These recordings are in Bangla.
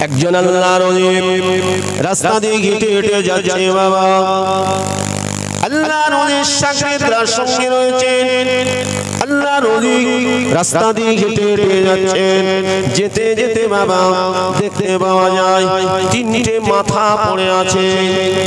একজন আল্লাহর ওলি রাস্তা দিয়ে হেঁটে হেঁটে যাচ্ছে বাবা। আল্লাহর ওলির শাগিরদরা সঙ্গে রয়েছেন। আল্লাহর ওলি রাস্তা দিয়ে হেঁটে হেঁটে যাচ্ছেন। যেতে যেতে বাবা দেখতে পাওয়া যায় তিনটে মাথা পড়ে আছে।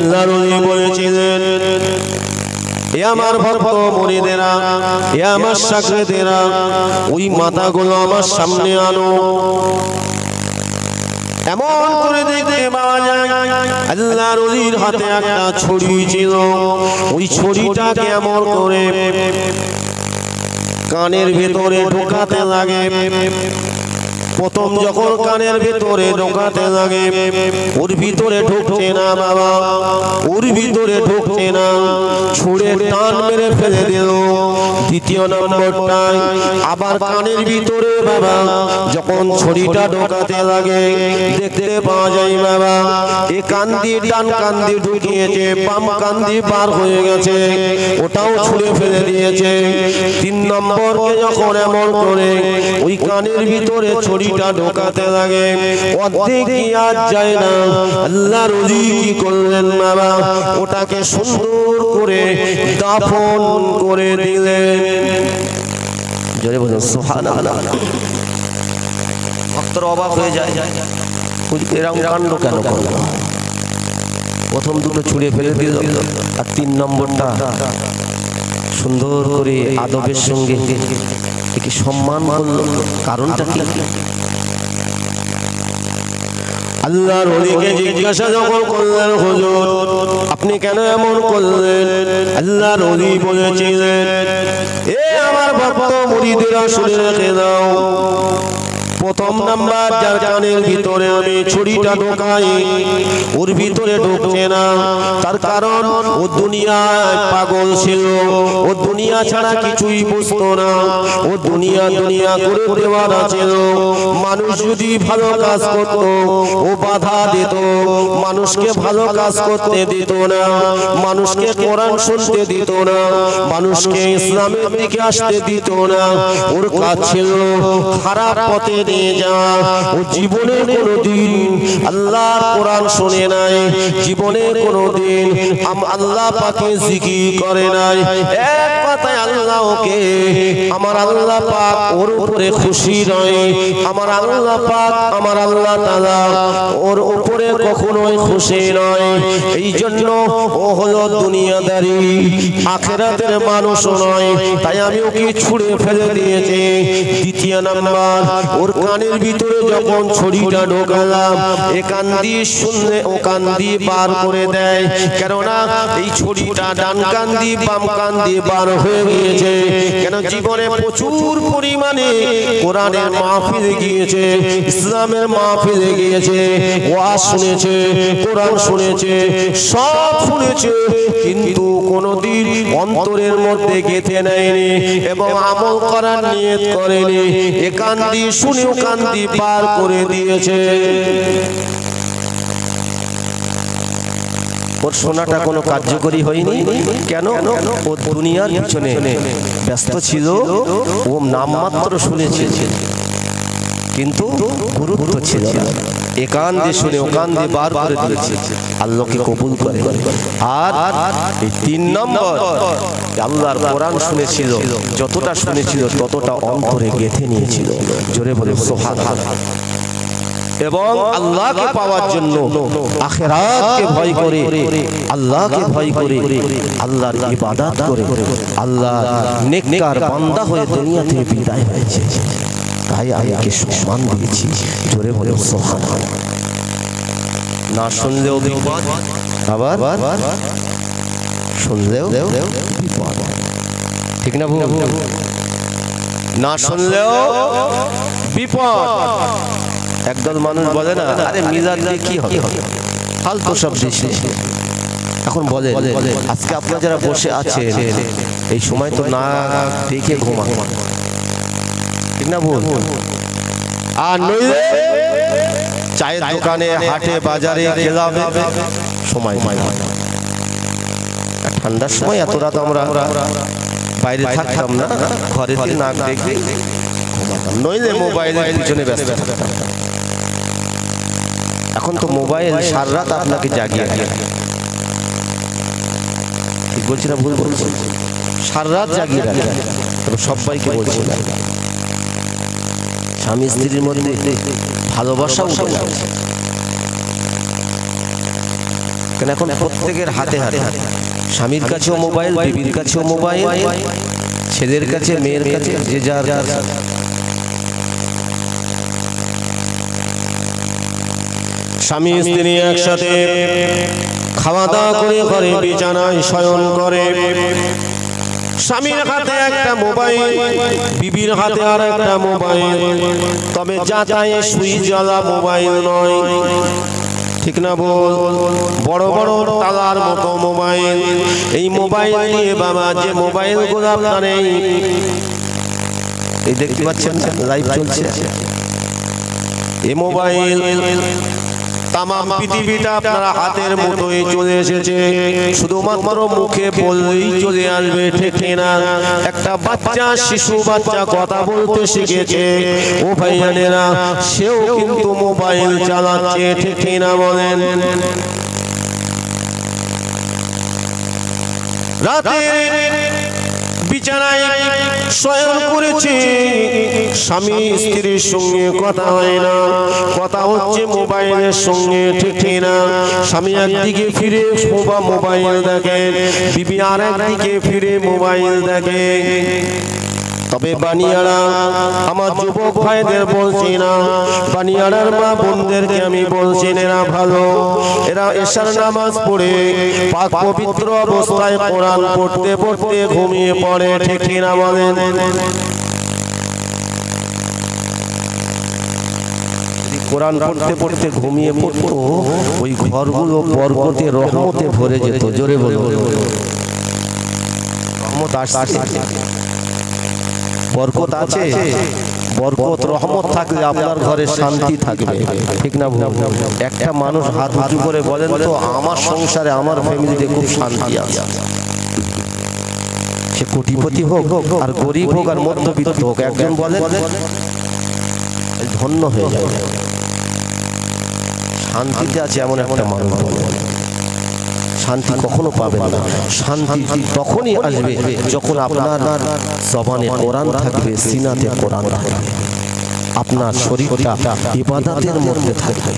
আল্লাহর ওলি বলেছিলেন, এ আমার ভক্ত মুরিদেরা, এ আমার শাগিরদেরা, ওই মাথাগুলো আমার সামনে আনো। এমন করে দেখতে পাওয়া যায় আল্লাহর ওলির হাতে একটা ছড়ি ছিল। ওই ছড়িটাকে এমন করে কানের ভেতরে ঢোকাতে লাগে। প্রথম যখন কানের ভিতরে ঢোকাতে লাগে ওর ভিতরে ঢুকছে না বাবা, ওর ভিতরে ঢুকছে না, ছুঁড়ে টান মেরে ফেলে দিল। দ্বিতীয় নম্বরটায় আবার কানের ভিতরে বাবা যখন ছড়িটা ঢোকাতে লাগে দেখতে পাওয়া যায় বাবা এ কান দিয়ে ডান কান দিয়ে ঢুকিয়েছে, বাম কান দিয়ে বার হয়ে গেছে, ওটাও ছুঁড়ে ফেলে দিয়েছে। তিন নম্বরকে যখন এমন করে ওই কানের ভিতরে ছড়িটা ঢোকাতে লাগে অর্ধেক আর যায় না, আল্লাহর ওলি কি করলেন বাবা ওটাকে সুন্দর করে দাফন করে দিলেন। জোরে বলুন সুবহানাল্লাহ। ভক্তরা অবাক হয়ে যায়, এরকম কাণ্ড কেন করল? প্রথম দুটো ছুঁড়ে ফেলে দিল আর তিন নম্বরটা সুন্দর করে আদবের সঙ্গে একে সম্মান করল। কারণটা কি? আল্লাহর ওলিকে জিজ্ঞাসা যখন করলেন, হুজুর আপনি কেন এমন করলেন? আল্লাহর ওলি বলেছিলেন, এ আমার ভক্ত মুরিদেরা শুনে রেখে দাও, প্রথম নাম্বার যার কানের ভিতরে আমি ছুরিটা ঢোকাই ওর ভিতরে ঢুকছে না, তার কারণ ও দুনিয়ায় পাগল ছিল, ও দুনিয়া ছাড়া কিছুই বুঝতো না, ও দুনিয়া দুনিয়া করে দেওয়ানা ছিল। মানুষ যদি ভালো কাজ করত ও বাধা দিত, মানুষকে ভালো কাজ করতে দিত না, মানুষকে কোরআন শুনতে দিত না, মানুষকে ইসলামের দিকে আসতে দিত না। ওর কাজ ছিল খারাপ পথে নিয়ে যাওয়া। ও জীবনে কোনোদিন আল্লাহর কোরআন শুনে নাই, জীবনে কোনোদিন আল্লাহ পাকে জিকির করে নাই। এক কথায় আল্লাহ ওকে, আমার আল্লাহ পাক ওর উপরে খুশি নয়, আমার আল্লাহ পাক আমার আল্লাহ তাআলা ওর উপরে কখনোই খুশি নয়। এই জন্য ও হলো দুনিয়াদারি, আখিরাতের মানুষ নয়, তাই আমি ওকে ছুঁড়ে ফেলে দিয়েছি। দ্বিতীয় নাম্বার ওর কানের ভিতরে যখন ছড়িটা ঢোকালাম এ কান দিয়ে শুনলে ও কান দিয়ে বার করে দেয়, কেননা এই ছড়িটা ডান কান দিয়ে বাম কান দিয়ে বার হয়ে গিয়েছে। কেন জীবনে প্রচুর পরিমাণে কোরআনের মাহফিলে গিয়েছে, ইসলামের মাহফিলে গিয়েছে, ওয়াজ শুনেছে, কোরআন শুনেছে, সব শুনেছে, কিন্তু কোনোদিন অন্তরের মধ্যে গেঁথে নেয়নি এবং আমল করার নিয়ত করেনি। এ কান দিয়ে শুনেও কান দিয়ে পার করে দিয়েছে। ওর শোনাটা কোনো কার্যকরী হয়নি। কেন? ও দুনিয়ার পিছনে ব্যস্ত ছিল, ও নামমাত্র শুনেছে কিন্তু গুরুত্ব ছিল না। এ কান দিয়ে শুনে ও কান দিয়ে বার করে দিয়েছে, আল্লাহকে কবুল করে। আর এই তিন নম্বর আল্লাহর কোরআন শুনেছিল, যতটা শুনেছিল ততটা অন্তরে গেঁথে নিয়েছিল। জোরে বলে সুবহানাল্লাহ। এবং আল্লাহকে পাওয়ার জন্য আখিরাতকে ভয় করে, আল্লাহকে ভয় করে, আল্লাহর ইবাদত করে আল্লাহর নেককার বান্দা হয়ে দুনিয়া থেকে বিদায় হয়েছে। তাই আয়াকে সম্মান দিয়েছি। জোরে বলে সুবহানাল্লাহ। না শুনলেও বিপদ, আবার শুনলেও বিপদ, ঠিক না? না শুনলেও বিপদ। একদল মানুষ বলে না, আরে মিলাদ দিয়ে কি হবে, ফালতু সব দেশে। এখন বলে আজকে আপনারা যারা বসে আছেন এই সময় তো না দেখে ঘুমা, ঠিক না? ভুল। আর নইলে চায়ের দোকানে, হাটে, বাজারে, ক্লাবে সময় পায় না। ঠান্ডার সময় এত রাত আমরা বাইরে থাকতাম না, ঘরে না দেখে ঘুমাতাম, নইলে মোবাইলের পিছনে ব্যস্ত থাকতাম। এখন তো মোবাইল সারা রাত আপনাকে জাগিয়ে রাখে, ঠিক বলছি না ভুল বলছি? সারা রাত জাগিয়ে রাখে। তবে সবাইকে বলছি না, স্বামী স্ত্রীর মধ্যে ভালোবাসা উঠে যাচ্ছে। কেন এখন প্রত্যেকের হাতে হাতে, স্বামীর কাছেও মোবাইল, বিবির কাছেও মোবাইল, ছেলের কাছে, মেয়ের কাছে, যে যার। স্বামী স্ত্রী একসাথে খাওয়া দাওয়া করে ঘরে বিছানায় শয়ন করে, স্বামীর হাতে একটা মোবাইল, বিবির হাতে আর একটা মোবাইল। তবে যাতায়ে সুই জ্বালা মোবাইল নয়, ঠিক না বল? বড় বড় তালার মতো মোবাইল। এই মোবাইল নিয়ে বাবা, যে মোবাইল গুলো আপনার এই দেখতে পাচ্ছেন লাইভ চলছে, এই মোবাইল তামাম পৃথিবীটা আপনার হাতের মুঠোয় চলে এসেছে। শুধুমাত্র মুখে বললেই চলে আসবে, ঠিক না? একটা বাচ্চা, শিশু বাচ্চা কথা বলতে শিখেছে, ও ভাইয়ানেরা, সেও কিন্তু মোবাইল চালাচ্ছে, ঠিক না বলেন? রাতে বিছানায় শয়ন করেছে, স্বামী স্ত্রীর সঙ্গে কথা হয় না, কথা হচ্ছে মোবাইলের সঙ্গে, ঠিক না? স্বামী একদিকে ফিরে মোবাইল দেখে, বিবি আর একদিকে ফিরে মোবাইল দেখে। তবে বানিয়ারা, আমার যুবক ভাইদের বলছি না, বানিয়ারার মা বোনদেরকে আমি বলছি, এরা ভালো, এরা এশার নামাজ পড়ে পাক পবিত্র অবস্থায় কোরআন পড়তে পড়তে ঘুমিয়ে পড়ে, ঠিক না বলেন? কোরআন পড়তে পড়তে ঘুমিয়ে পড়তো, ওই ঘরগুলো বরকতে রহমতে ভরে যেত। জোরে বলো, রহমত আসছে, বরকত আছে। বরকত রহমত থাকলে আপনার ঘরে শান্তি থাকবে, ঠিক না? একটা মানুষ হাত উঁচু করে বলেন তো, আমার সংসারে, আমার ফ্যামিলিতে খুব শান্তি আছে। সে কোটিপতি হোক আর গরিব হোক আর মধ্যবিত্ত হোক, একজন বলেন ধন্য হয়ে যাবে, শান্তিতে আছে এমন একটা মানুষ। শান্তি কখনো পাবেন না, শান্তি তখনই আসবে যখন আপনার জবানে কোরআন থাকবে, সিনাতে কোরআন থাকবে, আপনার শরীরটা ইবাদতের মধ্যে থাকবে।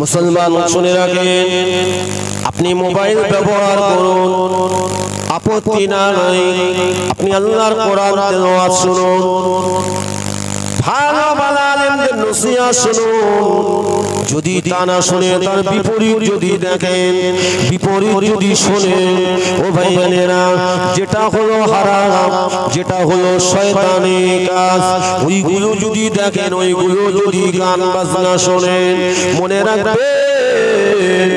মুসলমান শুনে রাখেন, আপনি মোবাইল ব্যবহার করুন, আপত্তি নাই। আপনি আল্লাহর কোরআন তেলাওয়াত শুনুন, ভালো ভালো আলেমদের নসিহত শুনুন। যদি তা না শুনে, তার বিপরীত যদি দেখেন, বিপরীত যদি শোনেন, ও ভাইয়েরা, যেটা হলো হারাম, যেটা হলো শয়তানি কাজ, ওইগুলো যদি দেখেন, ওইগুলো যদি গান বাজনা শোনেন, মনে রাখবেন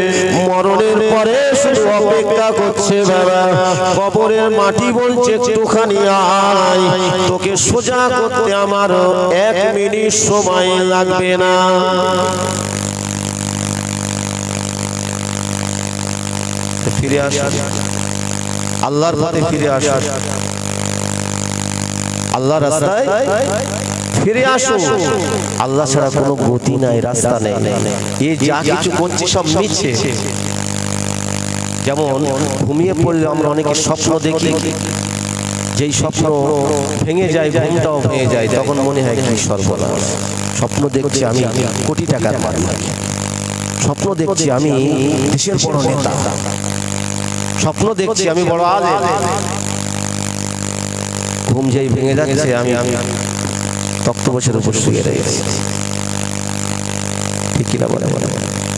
মরণের পরে শুধু অপেক্ষা করছে বাবা, কবরের মাটি বলছে একটুখানি আয়, তোকে সোজা করতে আমার 1 মিনিট সময় লাগবে না। ফিরে আসুন, আল্লাহর পথে ফিরে আসুন, আল্লাহর রাস্তায় ফিরে আসুন। আল্লাহ ছাড়া কোনো গতি নাই, রাস্তা নেই। এই যা কিছু করছে সব মিথ্যে। যেমন ঘুমিয়ে পড়লে আমরা অনেকে স্বপ্ন দেখি, যেই স্বপ্ন ভেঙে যায়, ঘুমটাও ভেঙে যায়, তখন মনে হয় কি সর্বনাশ। স্বপ্ন দেখছি আমি কোটি টাকার মালিক, স্বপ্ন দেখছি আমি দেশের বড় নেতা, স্বপ্ন দেখছি আমি বড় আলেম, ঘুম যেই ভেঙে যাচ্ছে আমি তক্তপোষের উপর শুয়ে রয়েছি, ঠিক কিনা বলে?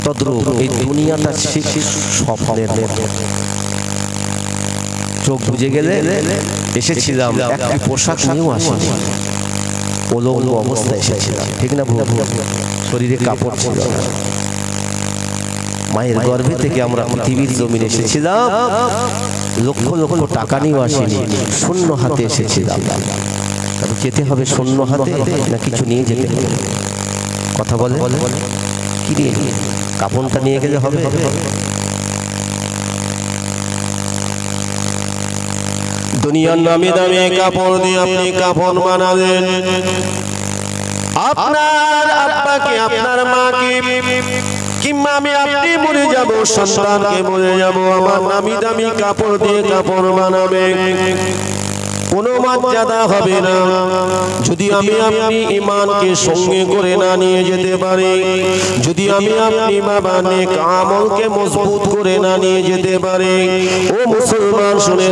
তদ্রূপ এই দুনিয়াটা স্বপ্নের মতো। চোখ বুঝে গেলে এসেছিলাম, একটি পোশাক নিয়েও আসিনি, উলঙ্গ অবস্থায় এসেছিলাম, ঠিক না? শরীরে কাপড় ছিল না। মায়ের গর্ভে থেকে আমরা পৃথিবীর জমিনে এসেছিলাম, লক্ষ লক্ষ টাকা নিয়েও আসিনি, শূন্য হাতে এসেছিলাম। যেতে হবে শূন্য হাতে না কিছু নিয়ে যেতে হবে? কথা বলে কি রে, কাপড়টা নিয়ে গেলে হবে? দুনিয়ার নামে দামি কাপড় দিয়ে আপনি কাপড় বানালেন, আপনার আব্বাকে আপনার মাকে কিংবা আমি আপনি মরে যাব, সন্তানকে মরে যাব, আমার নামি দামি কাপড় দিয়ে কাপড় বানাবে, কোনো মর্যাদা হবে না। যদি আমি আপনি ঈমানকে সঙ্গে করে না নিয়ে যেতে পারি, যদি আমি আপনি বাবা নেক আমলকে মজবুত করে না নিয়ে যেতে পারি, ও মুসলমান শুনে